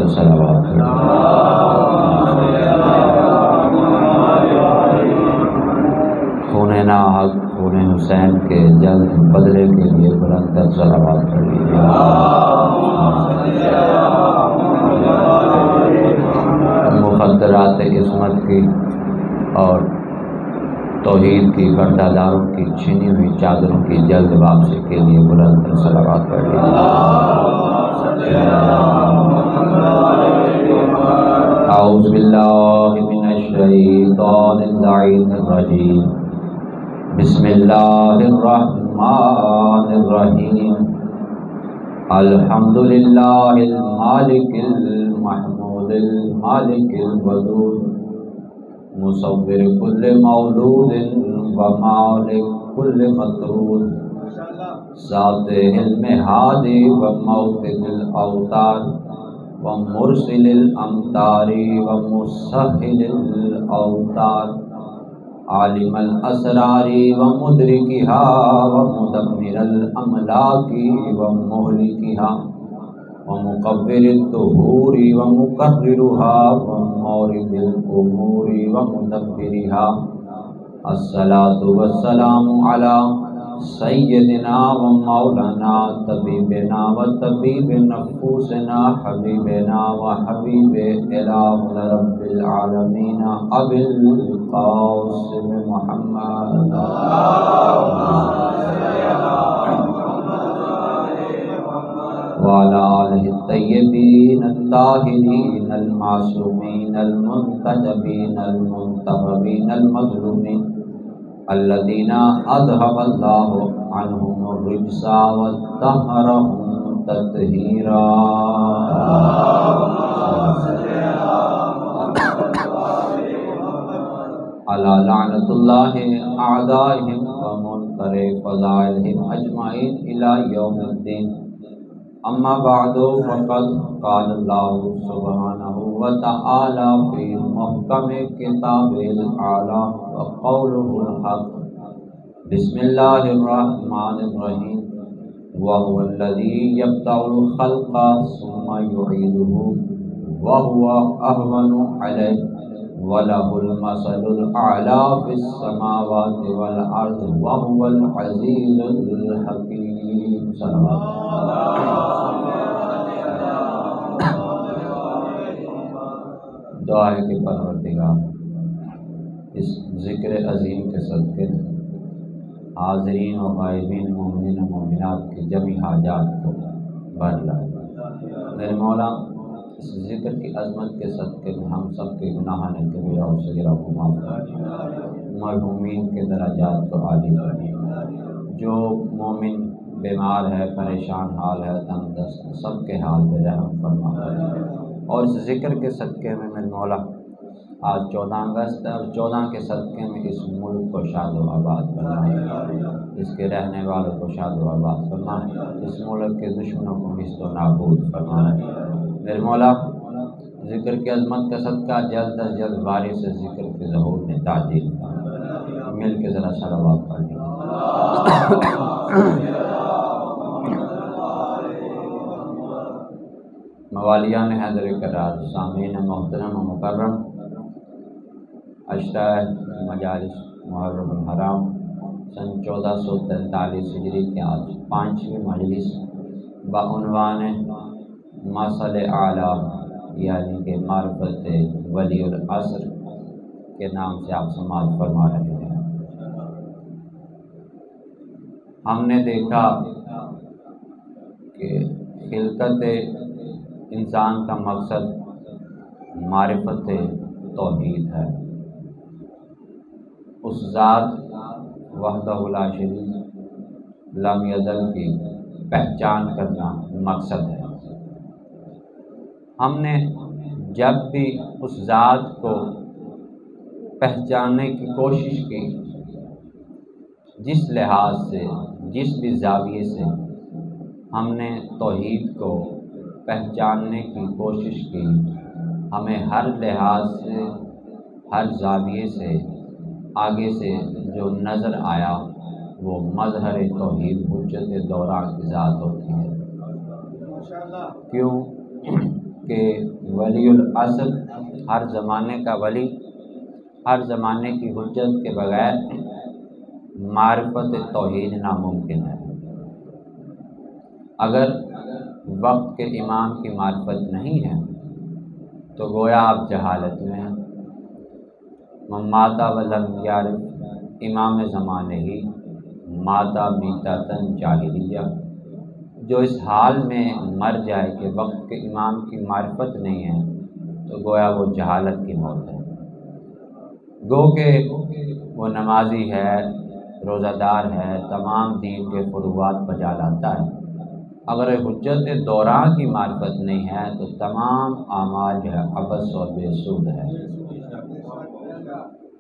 تر صلوات خون ناحق خون حسین کے جلد بدلے کے لیے بلند تر صلوات پڑھیے۔ مخدرات عصمت کی اور توحید کی پردہ داروں کی چھینی ہوئی چادروں کی جلد واپسی کے لیے بلند تر صلوات پڑھیے۔ اعوذ باللہ من الشیطان اللعین الرجیم، بسم اللہ الرحمن الرحیم، الحمد للہ المالک المحمود المالک الودود، مصور کل مولود و مالک کل مطرود، ذات علم ہادی و موقد الاوتار و مرسل الامطار و مسہل الاوتار، عالم الاسرار و مدرکها و مدمر الاملاک و مہلکها و مقبر الدہور و مقررها و مورد الامور و مدبرها، الصلاة والسلام علی سیدنا و مولانا طبیبنا و طبیب نفوسنا حبیبنا و حبیب الہ رب العالمین ابی القاسم محمد وعلى آلہ الطیبین الطاہرین المعصومین المنتجبین المنتخبین المظلومین الذین اذهب اللہ عنہم الرجس وطہرہم تطہیرا۔ علی لعنۃ اللہ اعدائہم ومنکر فضائلہم اجمعین الی یوم الدین، اما بعد فقد قال اللہ سبحانہ وتعالی فی محکم کتاب الاعلی وقولہ الحق، بسم اللہ الرحمن الرحیم، وهو الذی یبدأ الخلق ثم یعیدہ وهو اہون علیہ وَلَهُ الْمَثَلُ الْأَعْلَىٰ فِي السَّمَاوَاتِ وَالْأَرْضِ وَهُوَ الْعَزِيزُ الْحَكِيمُ۔ دعا ہے کہ پروردگار اس ذکر عظیم کے صدقے حاضرین و غائبین مومنین و مومنات کی جمی حاجات کو بھر لائے۔ میرے مولا اس ذکر کی عظمت کے صدقے میں ہم سب کے گناہان کبیرہ اور صغیرہ کو معاف فرمائے، مرحومین کے درجات کو عالی فرمائے، جو مومن بیمار ہے، پریشان حال ہے، تنگ دست، سب کے حال پہ رحم فرمائے۔ اور اس ذکر کے صدقے میں میرے مولا آج 14 اگست ہے اور 14 کے صدقے میں اس ملک کو شاد و آباد فرمائے، اس کے رہنے والوں کو شاد و آباد فرمائے، اس ملک کے دشمنوں کو نیست و نابود فرمائے۔ میرے مولا ذکر کی عظمت کا صدقہ جلد از جلد بارش سے ذکر کے ظہور میں تعجیل مل کے ذرا صلوات پڑھ لیں۔ موالیان حیدر کرار، سامعین محترم و مکرم، عشرہ مجالس محرم الحرام سن 1443 ہجری کے آج 5ویں مجلس بعنوان مثل اعلیٰ یعنی کہ معرفت ولی العصر کے نام سے آپ سماعت فرما رہے ہیں۔ ہم نے دیکھا کہ خلقت انسان کا مقصد معرفت توحید ہے، اس ذات وحدہ لا شریک لم یزل کی پہچان کرنا مقصد ہے۔ ہم نے جب بھی اس ذات کو پہچاننے کی کوشش کی، جس لحاظ سے، جس بھی زاویے سے ہم نے توحید کو پہچاننے کی کوشش کی، ہمیں ہر لحاظ سے، ہر زاویے سے، آگے سے جو نظر آیا وہ مظہر توحید حجت دوران کی ذات ہوتی ہے۔ کیوں؟ کہ ولی العصر، ہر زمانے کا ولی، ہر زمانے کی حجت کے بغیر معرفت توحید ناممکن ہے۔ اگر وقت کے امام کی معرفت نہیں ہے تو گویا آپ جہالت میں ہیں۔ من مات ولم یعرف امام زمانے ہی ماتا میتۃ جاہلیہ، جو اس حال میں مر جائے کہ وقت کے امام کی معرفت نہیں ہے تو گویا وہ جہالت کی موت ہے۔ گو کہ وہ نمازی ہے، روزہ دار ہے، تمام دین کے فروعات بجا لاتا ہے، اگر حجت دوران کی معرفت نہیں ہے تو تمام اعمال جو ہے عبث اور بے سود ہے۔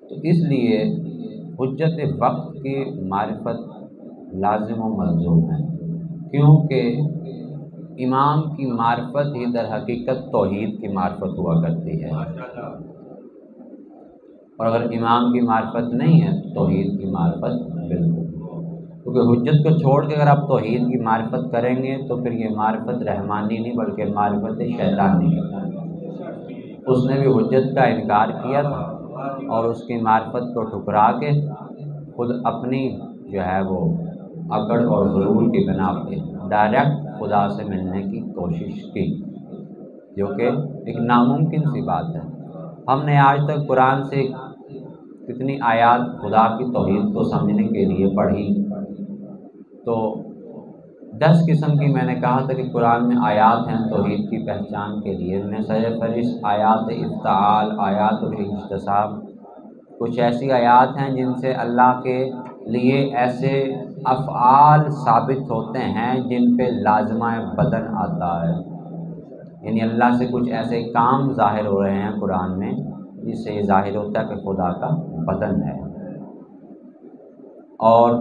تو اس لیے حجت وقت کی معرفت لازم و ملزوم ہے، کیونکہ امام کی معرفت ہی در حقیقت توحید کی معرفت ہوا کرتی ہے، اور اگر امام کی معرفت نہیں ہے تو توحید کی معرفت بالکل، کیونکہ حجت کو چھوڑ کے اگر آپ توحید کی معرفت کریں گے تو پھر یہ معرفت رحمانی نہیں بلکہ معرفت شیطانی ہے۔ اس نے بھی حجت کا انکار کیا تھا اور اس کی معرفت کو ٹھکرا کے خود اپنی جو ہے وہ اکڑ اور غرور کی بنا پہ ڈائریکٹ خدا سے ملنے کی کوشش کی، جو کہ ایک ناممکن سی بات ہے۔ ہم نے آج تک قرآن سے کتنی آیات خدا کی توحید کو سمجھنے کے لیے پڑھی، تو 10 قسم کی میں نے کہا تھا کہ قرآن میں آیات ہیں توحید کی پہچان کے لیے، ان میں سرفہرست آیات افتعال، آیات الاجتساب، کچھ ایسی آیات ہیں جن سے اللہ کے لیے ایسے افعال ثابت ہوتے ہیں جن پہ لازمہ بدن آتا ہے، یعنی اللہ سے کچھ ایسے کام ظاہر ہو رہے ہیں قرآن میں جس سے یہ ظاہر ہوتا ہے کہ خدا کا بدن ہے۔ اور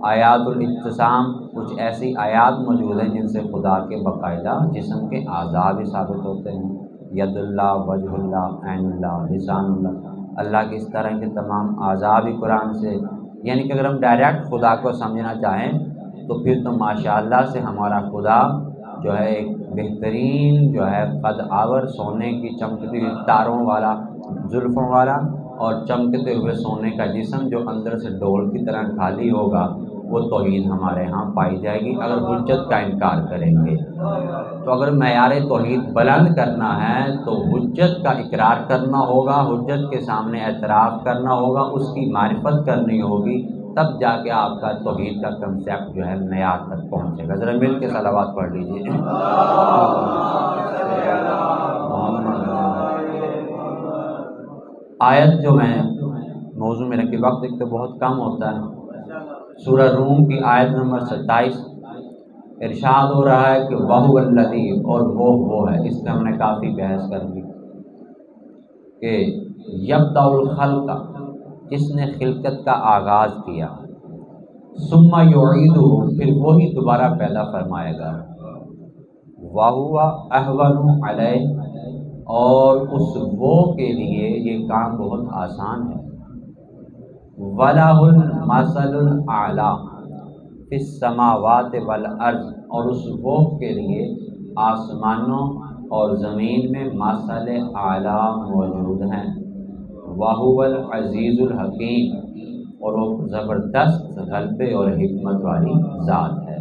آیات الاجتسام، کچھ ایسی آیات موجود ہیں جن سے خدا کے باقاعدہ جسم کے اعضاء بھی ثابت ہوتے ہیں، ید اللہ، وجہ اللہ، عین اللہ، لسان اللہ، اللہ کی اس طرح کے تمام اعضاء بھی قرآن سے، یعنی کہ اگر ہم ڈائریکٹ خدا کو سمجھنا چاہیں تو پھر تو ماشاءاللہ سے ہمارا خدا جو ہے ایک بہترین جو ہے قد آور سونے کی چمکتی ہوئی تاروں والا، زلفوں والا اور چمکتے ہوئے سونے کا جسم جو اندر سے ڈول کی طرح خالی ہوگا، وہ توحید ہمارے ہاں پائی جائے گی اگر حجت کا انکار کریں گے۔ تو اگر معیار توحید بلند کرنا ہے تو حجت کا اقرار کرنا ہوگا، حجت کے سامنے اعتراف کرنا ہوگا، اس کی معرفت کرنی ہوگی، تب جا کے آپ کا توحید کا کنسیپٹ جو ہے معیار تک پہنچے گا۔ ذرا مل کے صلوات پڑھ لیجیے۔ آیت جو میں موضوع میں رکھی، وقت ایک تو بہت کم ہوتا ہے، سورہ روم کی آیت نمبر 27 ارشاد ہو رہا ہے کہ وَهُوَ الَّذِي، اور وہ ہے، اس میں ہم نے کافی بحث کر لی کہ یبدأ الخلق، جس نے خلقت کا آغاز کیا، ثم یعیدہ، پھر وہی دوبارہ پیدا فرمائے گا، وَهُوَ أَهْوَنُ عَلَیہ، اور اس وہ کے لیے یہ کام بہت آسان ہے، وَلَهُ الْمَثَلُ الْأَعْلَىٰ فِي السَّمَاوَاتِ وَالْأَرْضِ، اور اس وہ کے لیے آسمانوں اور زمین میں مثل اعلیٰ موجود ہیں، وَهُوَ الْعَزِيزُ الْحَكِيمُ، اور وہ زبردست غلبے اور حکمت والی ذات ہے۔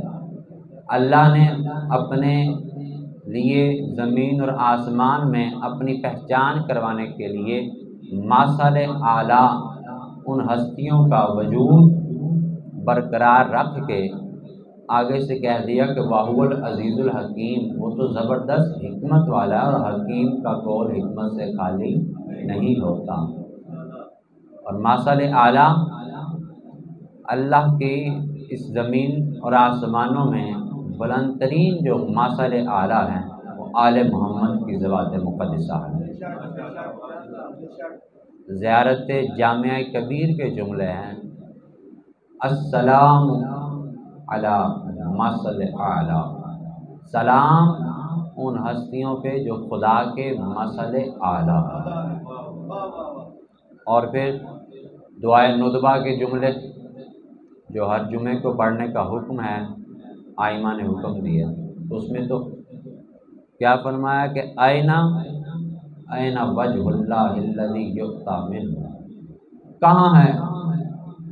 اللہ نے اپنے لیے زمین اور آسمان میں اپنی پہچان کروانے کے لیے مثل اعلیٰ، ان ہستیوں کا وجود برقرار رکھ کے آگے سے کہہ دیا کہ وَهُوَ الْعَزِيزُ الْحَكِيمُ، وہ تو زبردست حکمت والا ہے، اور حکیم کا قول حکمت سے خالی نہیں ہوتا۔ اور مثل اعلیٰ اللہ کی اس زمین اور آسمانوں میں بلند ترین جو مثل اعلیٰ ہیں وہ آل محمد کی ذوات مقدسہ ہے۔ زیارت جامعہ کبیر کے جملے ہیں، السلام علی مثل اعلیٰ، سلام ان ہستیوں پہ جو خدا کے مثل اعلیٰ ہیں۔ اور پھر دعائے ندبہ کے جملے جو ہر جمعے کو پڑھنے کا حکم ہے، آئمہ نے حکم دیا، اس میں تو کیا فرمایا کہ اینا وجہ اللہ الذی یؤتی منہ، کہاں ہے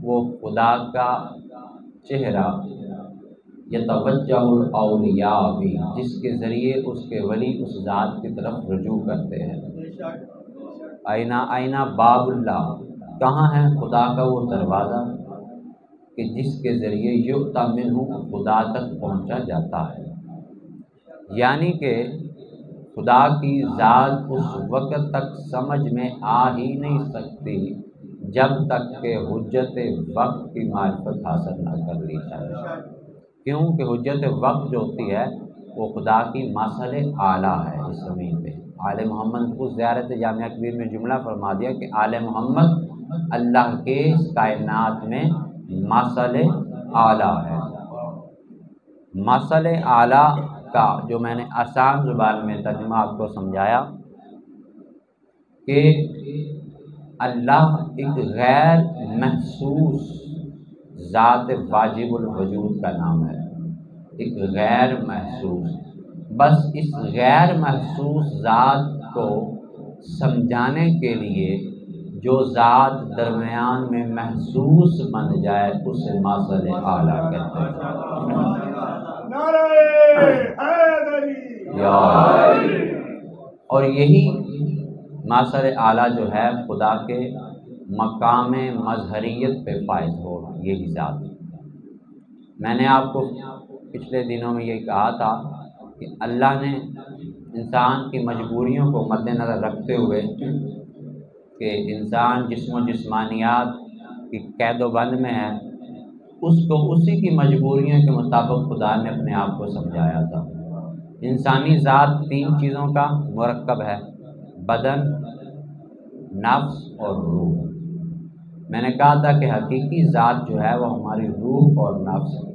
وہ خدا کا چہرہ، یتوجہ الاولیاء بھی، جس کے ذریعے اس کے ولی اس ذات کی طرف رجوع کرتے ہیں۔ اینا باب اللہ، کہاں ہے خدا کا وہ دروازہ کہ جس کے ذریعے یؤتی منہ خدا تک پہنچا جاتا ہے۔ یعنی کہ خدا کی ذات اس وقت تک سمجھ میں آ ہی نہیں سکتی جب تک کہ حجت وقت کی معرفت حاصل نہ کر لی جائے۔ کیوں کہ حجت وقت جو ہوتی ہے وہ خدا کی ماثل اعلیٰ ہے اس زمین پہ۔ آل محمد کو زیارت جامعہ کبیر میں جملہ فرما دیا کہ آل محمد اللہ کے کائنات میں ماثل اعلیٰ ہے۔ ماثل اعلیٰ کا جو میں نے آسان زبان میں ترجمہ آپ کو سمجھایا کہ اللہ ایک غیر محسوس ذات واجب الوجود کا نام ہے، ایک غیر محسوس۔ بس اس غیر محسوس ذات کو سمجھانے کے لیے جو ذات درمیان میں محسوس بن جائے اسے ماثل اعلیٰ کہتے ہیں۔ اور یہی ماثل اعلیٰ جو ہے خدا کے مقام مظہریت پہ فائز ہو، یہی ذات۔ میں نے آپ کو پچھلے دنوں میں یہ کہا تھا کہ اللہ نے انسان کی مجبوریوں کو مد نظر رکھتے ہوئے کہ انسان جسم و جسمانیات کی قید و بند میں ہے، اس کو اسی کی مجبوریوں کے مطابق خدا نے اپنے آپ کو سمجھایا تھا۔ انسانی ذات 3 چیزوں کا مرکب ہے، بدن، نفس اور روح۔ میں نے کہا تھا کہ حقیقی ذات جو ہے وہ ہماری روح اور نفس ہے۔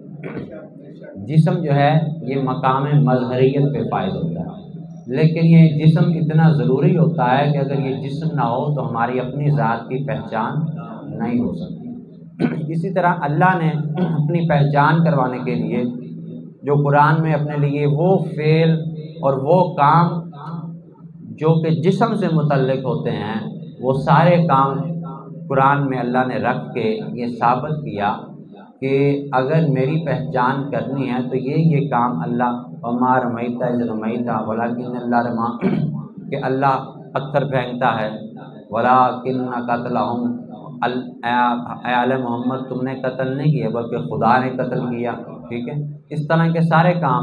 جسم جو ہے یہ مقام مظہریت پہ فائز ہوتا ہے، لیکن یہ جسم اتنا ضروری ہوتا ہے کہ اگر یہ جسم نہ ہو تو ہماری اپنی ذات کی پہچان نہیں ہو سکتی۔ اسی طرح اللہ نے اپنی پہچان کروانے کے لیے جو قرآن میں اپنے لیے وہ فعل اور وہ کام جو کہ جسم سے متعلق ہوتے ہیں وہ سارے کام قرآن میں اللہ نے رکھ کے یہ ثابت کیا کہ اگر میری پہچان کرنی ہے تو یہ کام اللہ وما رمیت اذ رمیت ولکن اللہ رما، کہ اللہ پتھر پھینکتا ہے، ولکن قتلہم، اے آل محمد تم نے قتل نہیں کیا بلکہ خدا نے قتل کیا۔ ٹھیک ہے، اس طرح کے سارے کام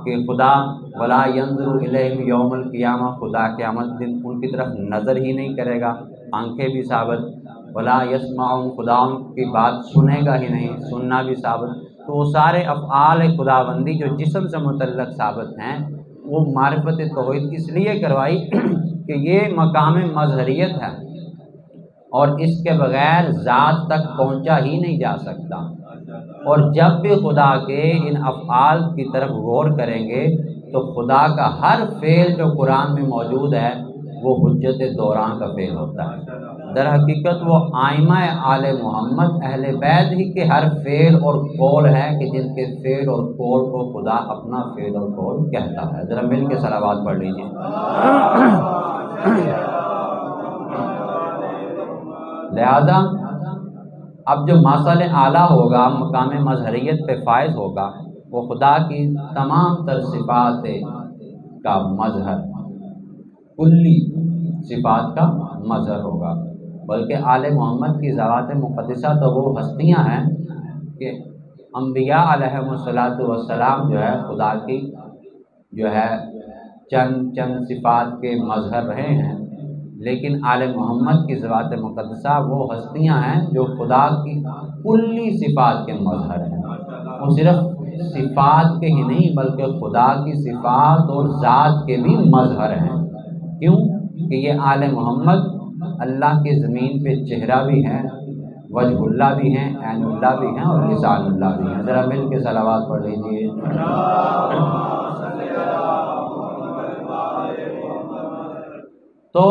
کہ خدا ولا ینظر الیہم یوم القیامہ، خدا قیامت دن ان کی طرف نظر ہی نہیں کرے گا، آنکھیں بھی ثابت، ولا یسمعون، خدا ان کی بات سنے گا ہی نہیں، سننا بھی ثابت۔ تو وہ سارے افعال خداوندی جو جسم سے متعلق ثابت ہیں وہ معرفت توحید اس لیے کروائی کہ یہ مقام مظہریت ہے اور اس کے بغیر ذات تک پہنچا ہی نہیں جا سکتا۔ اور جب بھی خدا کے ان افعال کی طرف غور کریں گے تو خدا کا ہر فعل جو قرآن میں موجود ہے وہ حجت دوران کا فعل ہوتا ہے۔ در حقیقت وہ آئمہ آل محمد اہل بیت ہی کے ہر فعل اور قول ہے کہ جن کے فعل اور قول کو خدا اپنا فعل اور قول کہتا ہے۔ ذرا مل کے صلوات پڑھ لیجیے۔ لہذا اب جو ماثل اعلیٰ ہوگا، مقام مظہریت پہ فائز ہوگا، وہ خدا کی تمام تر صفات کا مظہر، کلی صفات کا مظہر ہوگا۔ بلکہ آل محمد کی ذوات مقدسہ تو وہ ہستیاں ہیں کہ انبیاء علیہم الصلاۃ والسلام جو ہے خدا کی جو ہے چند صفات کے مظہر رہے ہیں، لیکن آل محمد کی ذوات مقدسہ وہ ہستیاں ہیں جو خدا کی کلی صفات کے مظہر ہیں۔ وہ صرف صفات کے ہی نہیں بلکہ خدا کی صفات اور ذات کے بھی مظہر ہیں۔ کیوں کہ یہ آل محمد اللہ کے زمین پہ چہرہ بھی ہیں، وجہ اللہ بھی ہیں، عین اللہ بھی ہیں اور لسان اللہ بھی ہیں۔ ذرا مل کے صلوات پڑھ لیجیے۔ تو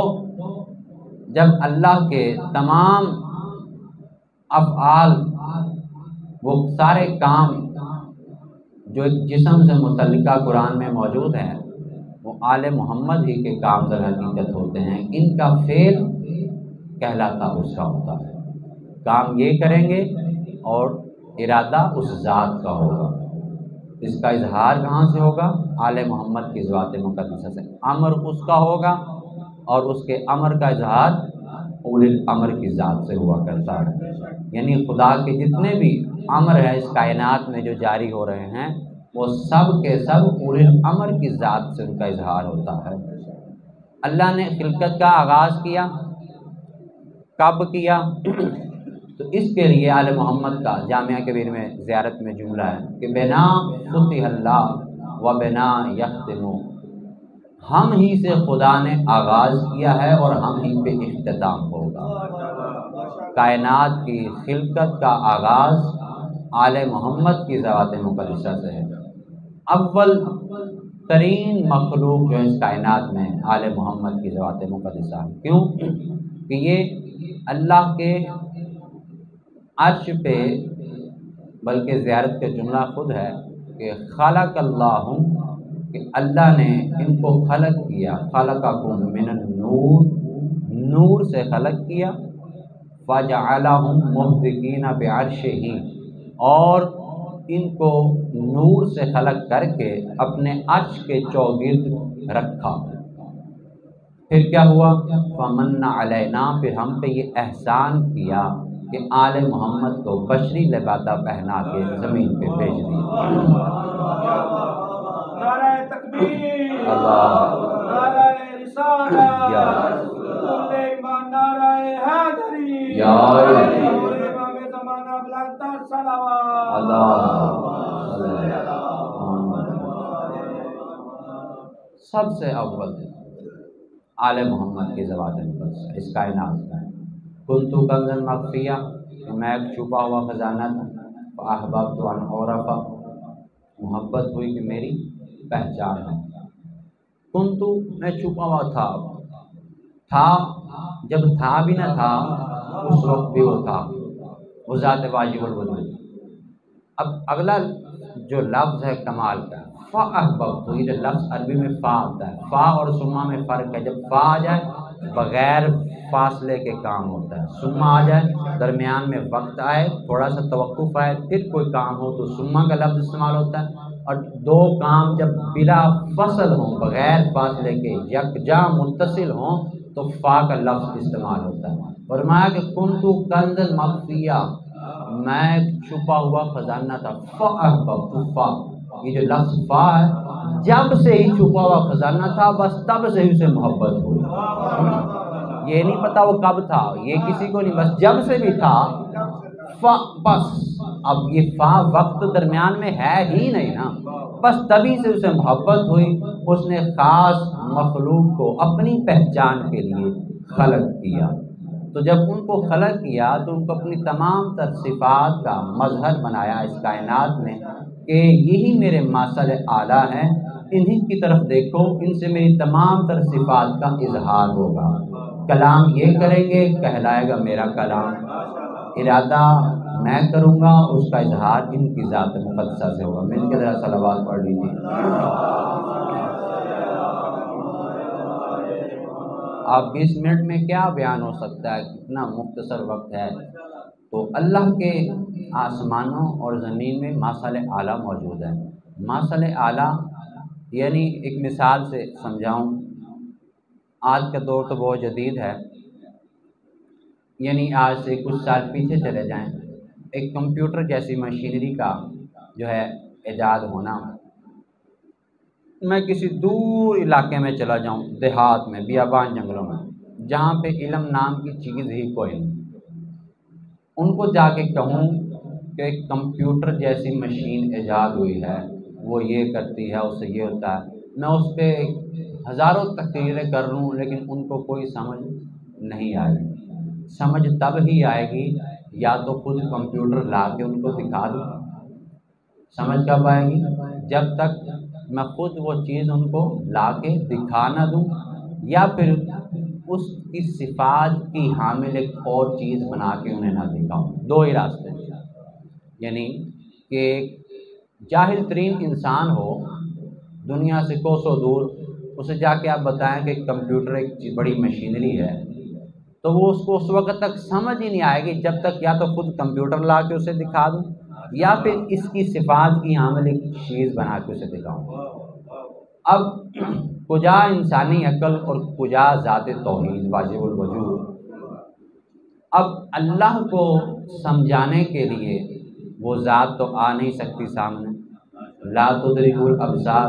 جب اللہ کے تمام افعال، وہ سارے کام جو ایک جسم سے متعلقہ قرآن میں موجود ہیں وہ آل محمد ہی کے کام در حقیقت ہوتے ہیں، ان کا فعل کہلاتا اس کا ہوتا ہے۔ کام یہ کریں گے اور ارادہ اس ذات کا ہوگا۔ اس کا اظہار کہاں سے ہوگا؟ آل محمد کی ذات مقدسہ سے۔ امر اس کا ہوگا اور اس کے امر کا اظہار اولی الامر کی ذات سے ہوا کرتا ہے۔ یعنی خدا کے جتنے بھی امر ہیں اس کائنات میں جو جاری ہو رہے ہیں وہ سب کے سب اولی الامر کی ذات سے ان کا اظہار ہوتا ہے۔ اللہ نے خلقت کا آغاز کیا، کب کیا؟ تو اس کے لیے آل محمد کا جامعہ کبیر میں زیارت میں جملہ ہے کہ بنا فتح اللہ و بنا یختم، ہم ہی سے خدا نے آغاز کیا ہے اور ہم ہی پہ اختتام ہوگا۔ کائنات کی خلقت کا آغاز آل محمد کی ذات مقدسہ سے ہے۔ اول ترین مخلوق جو اس کائنات میں آل محمد کی ذات مقدسہ ہے۔ کیوں؟ کہ یہ اللہ کے عرش پہ، بلکہ زیارت کا جملہ خود ہے کہ خلق اللہ، کہ اللہ نے ان کو خلق کیا، خلقکم من النور، نور سے خلق کیا، فجعلہم محدقین بعرشہ، اور ان کو نور سے خلق کر کے اپنے عرش کے چوگرد رکھا۔ پھر کیا ہوا؟ فمن علینا، پھر ہم پہ یہ احسان کیا کہ آل محمد کو بشری لبادہ پہنا کے زمین پہ بھیج دیا۔ نعرہ تکبیر، اللہ، نعرہ رسالت، یا ایمان، نعرہ حیدری، یا امام زمانہ بلند صلوات، اللہ۔ سب سے اول آل محمد کی ذات مقدسہ اس کائنات میں کنتو کنزا مخفیہ، کہ میں ایک چھپا ہوا خزانہ تھا، فاحببت ان اعرف، محبت ہوئی کہ میری پہچان ہے۔ کنتو، میں چھپا ہوا تھا، جب تھا بھی نہ تھا اس وقت بھی وہ تھا، وہ ذات واجب الوجود۔ اب اگلا جو لفظ ہے کمال کا، فاحببت، یہ جو لفظ عربی میں فا آتا ہے، فا اور سما میں فرق ہے۔ جب فا آ جائے بغیر فاصلے کے کام ہوتا ہے، سما آ جائے درمیان میں وقت آئے، تھوڑا سا توقف آئے، پھر کوئی کام ہو تو سما کا لفظ استعمال ہوتا ہے۔ اور دو کام جب بلا فصل ہوں، بغیر فاصلے کے یکجا متصل ہوں تو فا کا لفظ استعمال ہوتا ہے۔ فرمایا کہ کنتو کنزا مخفیہ، میں چھپا ہوا خزانہ تھا، فاحببت، فا، یہ جو لفظ فا ہے، جب سے ہی چھپا ہوا خزانہ تھا بس تب سے ہی اسے محبت ہوئی۔ یہ نہیں پتا وہ کب تھا، یہ کسی کو نہیں، بس جب سے بھی تھا فا، بس اب یہ فا وقت درمیان میں ہے ہی نہیں نا، بس تبھی سے اسے محبت ہوئی۔ اس نے خاص مخلوق کو اپنی پہچان کے لیے خلق کیا، تو جب ان کو خلق کیا تو ان کو اپنی تمام تر صفات کا مظہر بنایا اس کائنات میں کہ یہی میرے ماثر اعلیٰ ہیں، انہی کی طرف دیکھو، ان سے میری تمام تر صفات کا اظہار ہوگا۔ کلام یہ کریں گے کہلائے گا میرا کلام، ارادہ میں کروں گا اس کا اظہار ان کی ذات مقدسہ سے ہوگا۔ مل کے ذرا صلوات پڑھ لیجیے۔ اب 20 منٹ میں کیا بیان ہو سکتا ہے، کتنا مختصر وقت ہے۔ تو اللہ کے آسمانوں اور زمین میں ماثر اعلیٰ موجود ہے۔ ماثر اعلیٰ یعنی ایک مثال سے سمجھاؤں، آج کا دور تو بہت جدید ہے، یعنی آج سے کچھ سال پیچھے چلے جائیں، ایک کمپیوٹر جیسی مشینری کا جو ہے ایجاد ہونا، میں کسی دور علاقے میں چلا جاؤں، دیہات میں، بیابان جنگلوں میں، جہاں پہ علم نام کی چیز ہی کوئی نہیں، ان کو جا کے کہوں کہ ایک کمپیوٹر جیسی مشین ایجاد ہوئی ہے، وہ یہ کرتی ہے، اس سے یہ ہوتا ہے، میں اس پہ ہزاروں تقریریں کر لوں لیکن ان کو کوئی سمجھ نہیں آئے گی۔ سمجھ تب ہی آئے گی یا تو خود کمپیوٹر لا کے ان کو دکھا دوں، سمجھ کب آئے گی؟ جب تک میں خود وہ چیز ان کو لا کے دکھا نہ دوں، یا پھر اس کی صفات کی حامل ایک اور چیز بنا کے انہیں نہ دکھاؤں۔ دو ہی راستے ہیں، یعنی کہ جاہل ترین انسان ہو دنیا سے کوسوں دور، اسے جا کے آپ بتائیں کہ کمپیوٹر ایک بڑی مشینری ہے، تو وہ اس کو اس وقت تک سمجھ ہی نہیں آئے گی جب تک یا تو خود کمپیوٹر لا کے اسے دکھا دوں یا پھر اس کی صفات کی عامل ایک چیز بنا کے اسے دکھاؤں۔ اب کجا انسانی عقل اور کجا ذات توحید واجب الوجود۔ اب اللہ کو سمجھانے کے لیے وہ ذات تو آ نہیں سکتی سامنے، لا تدرک الابصار،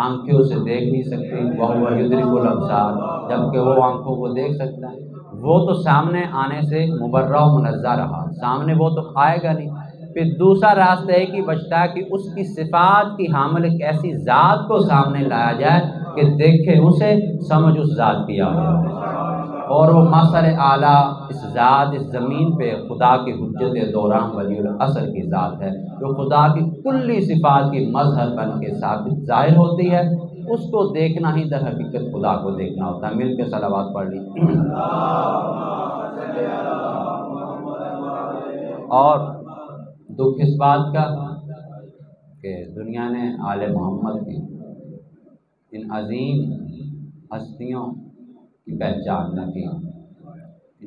آنکھیں اسے دیکھ نہیں سکتی، وہو یدرک الابصار، جبکہ وہ آنکھوں کو دیکھ سکتا ہے۔ وہ تو سامنے آنے سے مبرہ و منزہ رہا، سامنے وہ تو آئے گا نہیں۔ پھر دوسرا راستہ ایک ہی بچتا ہے کہ اس کی صفات کی حامل ایک ایسی ذات کو سامنے لایا جائے کہ دیکھے اسے، سمجھ اس ذات کی آ جائے، اور وہ مثل اعلیٰ اس ذات اس زمین پہ خدا کی حجت دوران ولی العصر کی ذات ہے، جو خدا کی کلی صفات کی مظہر بن کے ثابت ظاہر ہوتی ہے۔ اس کو دیکھنا ہی در حقیقت خدا کو دیکھنا ہوتا ہے۔ مل کے صلوات پڑھ لی۔ اور دکھ اس بات کا کہ دنیا نے آل محمد کی ان عظیم ہستیوں کی پہچان نہ کی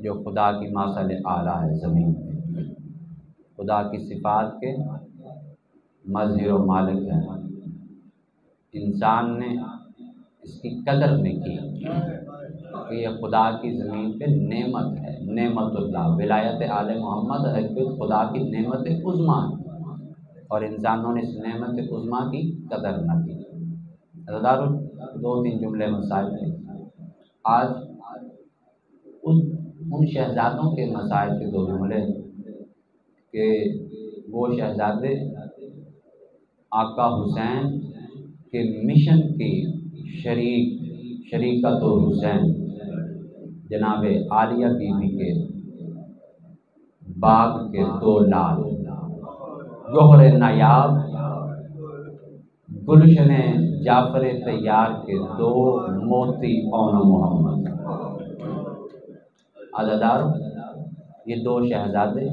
جو خدا کی مثل اعلیٰ ہے زمین پہ، خدا کی صفات کے مظہر و مالک ہیں۔ انسان نے اس کی قدر نہیں کی کہ یہ خدا کی زمین پہ نعمت ہے، نعمت اللہ، ولایت آل محمد ہے کہ خدا کی نعمت عظمیٰ ہے، اور انسانوں نے اس نعمت عظمیٰ کی قدر نہ کی۔ عزیزارو، دو تین جملے مسائل ہیں۔ آج ان شہزادوں کے مسائل کے دو جملے کہ وہ شہزادے آقا حسین کے مشن کی شریکت حسین جناب عالیہ بی بی کے باغ کے دو لال، جوہر نایاب گلشن جعفر طیار کے دو موتی اون محمد۔ عزادارو، یہ دو شہزادے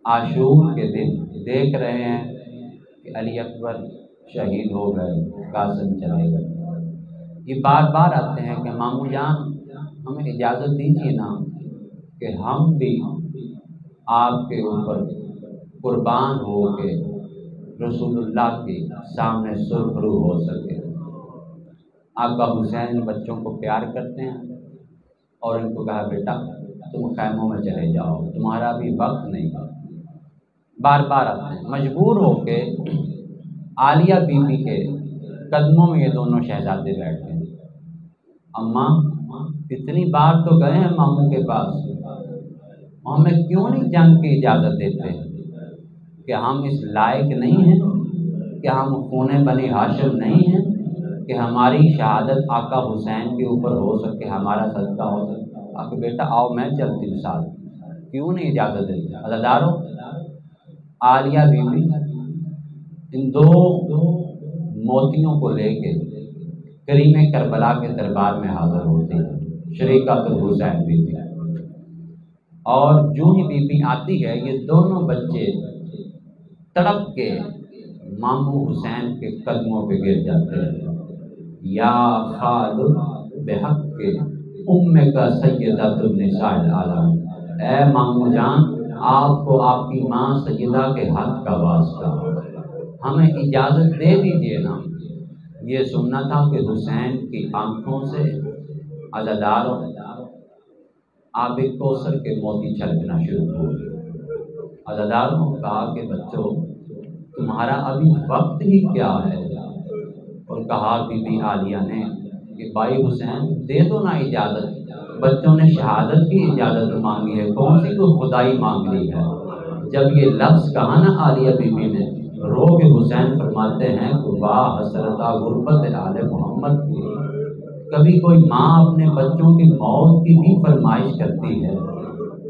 عاشور کے دن دیکھ رہے ہیں کہ علی اکبر شہید ہو گئے، قاسم چلے گئے۔ یہ بار بار آتے ہیں کہ ماموں جان ہمیں اجازت دیجیے نا کہ ہم بھی آپ کے اوپر قربان ہو کے رسول اللہ کے سامنے سرخرو ہو سکے۔ آقا حسین بچوں کو پیار کرتے ہیں اور ان کو کہا بیٹا تم خیموں میں چلے جاؤ، تمہارا بھی وقت نہیں۔ بار بار آتے ہیں، مجبور ہو کے عالیہ بی بی کے قدموں میں یہ دونوں شہزادے بیٹھ گئے۔ اماں اتنی بار تو گئے ہیں ماموں کے پاس، ہمیں کیوں نہیں جنگ کی اجازت دیتے؟ کہ ہم اس لائق نہیں ہیں؟ کہ ہم خون بنی ہاشم نہیں ہیں کہ ہماری شہادت آقا حسین کے اوپر ہو سکے، ہمارا صدقہ ہو سکے؟ کہ بیٹا آؤ میں چلتی ہوں ساتھ، کیوں نہیں اجازت دیتے؟ عزادارو، عالیہ بی بی ان دو موتیوں کو لے کے کریم کربلا کے دربار میں حاضر ہوتی ہے، شریکت حسین بی بی، اور جو ہی بی بی آتی ہے یہ دونوں بچے تڑپ کے ماموں حسین کے قدموں پہ گر جاتے ہیں۔ یا خالد بحق کے ام کا سیدۃ النساء العالم، اے ماموں جان آپ کو آپ کی ماں سیدہ کے حق کا واسطہ، ہمیں اجازت دے دیجیے نا۔ یہ سننا تھا کہ حسین کی آنکھوں سے عزاداروں آب کوثر کے موتی چھلکنا شروع ہوئے۔ عزاداروں کہا کہ بچوں تمہارا ابھی وقت ہی کیا ہے؟ اور کہا بی بی عالیہ نے کہ بھائی حسین دے دو نا اجازت، بچوں نے شہادت کی اجازت مانگی ہے، کون سی کوئی خدائی مانگ لی ہے؟ جب یہ لفظ کہا نا عالیہ بی بی نے، رو کے حسین فرماتے ہیں کہ واہ حسرتا غربت آل محمد کی، کبھی کوئی ماں اپنے بچوں کی موت کی بھی فرمائش کرتی ہے۔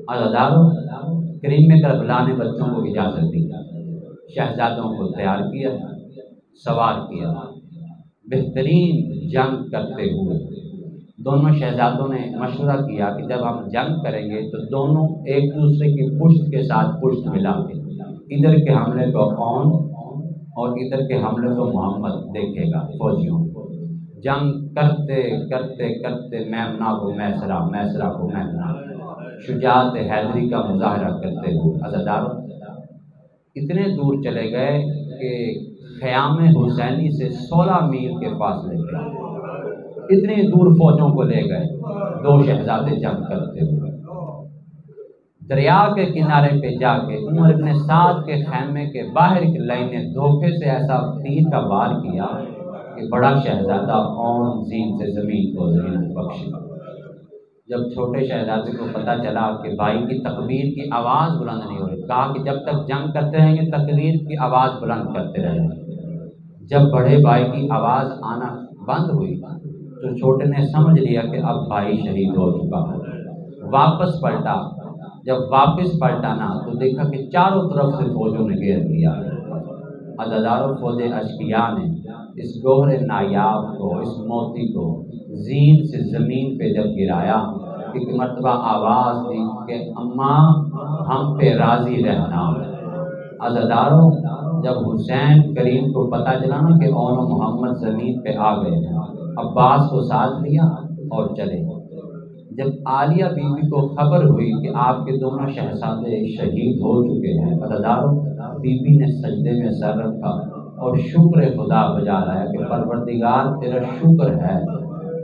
عزاداروں، کریم کربلا نے بچوں کو اجازت دی، شہزادوں کو تیار کیا، سوار کیا، بہترین جنگ کرتے ہوئے دونوں شہزادوں نے مشورہ کیا کہ جب ہم جنگ کریں گے تو دونوں ایک دوسرے کی پشت کے ساتھ پشت ملا کے، ادھر کے حملے کو اون اور ادھر کے حملے کو محمد دیکھے گا فوجیوں کو۔ جنگ کرتے کرتے کرتے میمنہ کو میسرہ، میسرہ کو میمنہ، شجاعت حیدری کا مظاہرہ کرتے ہوئے عزاداروں اتنے دور چلے گئے کہ خیام حسینی سے 16 میل کے فاصلے پہ اتنی دور فوجوں کو لے گئے، دو شہزادے جنگ کرتے ہوئے۔ دریا کے کنارے پہ جا کے عمر ابن سعد کے خیمے کے باہر کی لائن نے دھوکے سے ایسا تیر کا وار کیا کہ بڑا شہزادہ اون زین سے زمین کو زمین بخشی۔ جب چھوٹے شہزادے کو پتہ چلا کہ بھائی کی تکبیر کی آواز بلند نہیں ہو رہی، کہا کہ جب تک جنگ کرتے رہیں گے تکبیر کی آواز بلند کرتے رہیں گے۔ جب بڑے بھائی کی آواز آنا بند ہوئی تو چھوٹے نے سمجھ لیا کہ اب بھائی شہید ہو چکا ہے، واپس پلٹا۔ جب واپس پلٹا نا تو دیکھا کہ چاروں طرف سے فوجوں نے گھیر لیا۔ عزاداروں فوج اشقیاء نے اس گوہر نایاب کو، اس موتی کو زین سے زمین پہ جب گرایا، ایک مرتبہ آواز دی کہ اماں ہم پہ راضی رہنا۔ عزاداروں جب حسین کریم کو پتہ چلا نا کہ اون و محمد زمین پہ آ گئے ہیں، عباس کو ساتھ لیا اور چلے۔ جب عالیہ بی بی کو خبر ہوئی کہ آپ کے دونوں شہزادے شہید ہو چکے ہیں، عزاداروں بی بی نے سجدے میں سر رکھا اور شکر خدا بجا لایا کہ پروردگار تیرا شکر ہے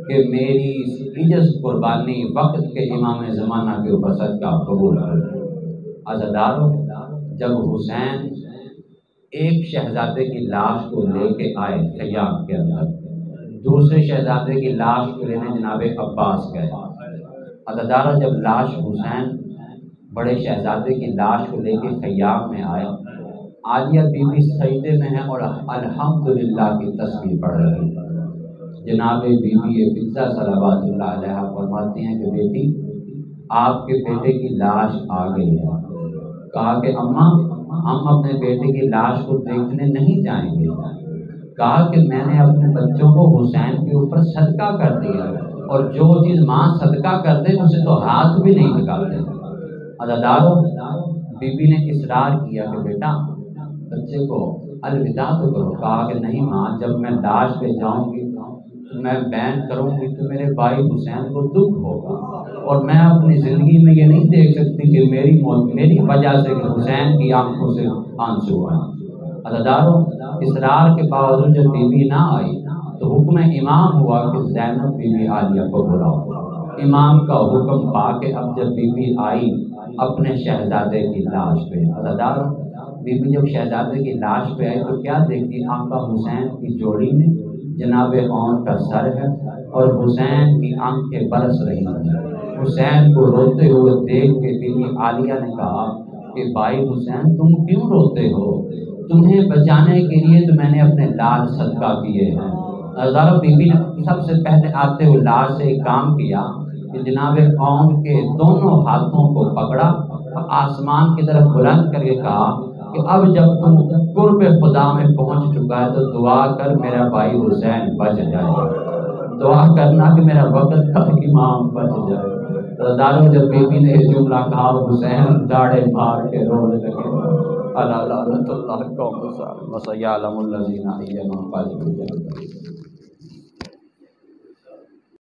کہ میری اس عجز قربانی وقت کے امام زمانہ کے اوپر صدقہ قبول کر۔ عزاداروں جب حسین ایک شہزادے کی لاش کو لے کے آئے خیام کے اندر، دوسرے شہزادے کی لاش کو لینے جناب عباس گئے۔ عزاداروں جب لاش حسین بڑے شہزادے کی لاش کو لے کے خیام میں آئے، عالیہ بی بی سجدے میں ہے اور الحمدللہ کی تسبیح پڑھ رہی ہے۔ جناب بی بی فضہ صلوات اللہ علیہ فرماتی ہیں کہ بیٹی آپ کے بیٹے کی لاش آ گئی ہے۔ کہا کہ اماں ہم اپنے بیٹے کی لاش کو دیکھنے نہیں جائیں گے۔ کہا کہ میں نے اپنے بچوں کو حسین کے اوپر صدقہ کر دیا، اور جو چیز ماں صدقہ کر دے اسے تو ہاتھ بھی نہیں لگاتے۔ عزاداروں بی بی نے اصرار کیا کہ بیٹا بچے کو الوداع تو کرو۔ کہا کہ نہیں ماں، جب میں لاش پہ جاؤں گی میں بیان کروں گی تو میرے بھائی حسین کو دکھ ہوگا، اور میں اپنی زندگی میں یہ نہیں دیکھ سکتی کہ میری موت میری وجہ سے کہ حسین کی آنکھوں سے آنسو آئے۔ عزاداروں اصرار کے باوجود جب بی بی نہ آئی تو حکم امام ہوا کہ زینب بی بی عالیہ کو بلاؤ۔ امام کا حکم پا کے اب جب بی بی آئی اپنے شہزادے کی لاش پہ، عزاداروں بی بی جب شہزادے کی لاش پہ آئی تو کیا دیکھتی؟ آقا حسین کی جوڑی میں جناب اون کا سر ہے اور حسین کی آنکھیں برس رہی ہیں۔ حسین کو روتے ہوئے دیکھ کے بی بی عالیہ نے کہا کہ بھائی حسین تم کیوں روتے ہو؟ تمہیں بچانے کے لیے تو میں نے اپنے لال صدقہ کیے ہیں۔ عزاداروں بی بی نے سب سے پہلے آتے ہوئے لال سے ایک کام کیا کہ جناب اون کے دونوں ہاتھوں کو پکڑا اور آسمان کی طرف بلند کر کے کہا کہ اب جب تم قرب خدا میں پہنچ چکا ہے تو دعا کر میرا بھائی حسین بچ جائے، دعا کرنا کہ میرا وقت کا امام بچ جائے۔ عزاداروں جب بی بی نے یہ جملہ کہا حسین داڑھے مار کے رونے لگے۔ اللہ لعنت اللہ قوم الظالمین وسیعلم الذین ایمنوا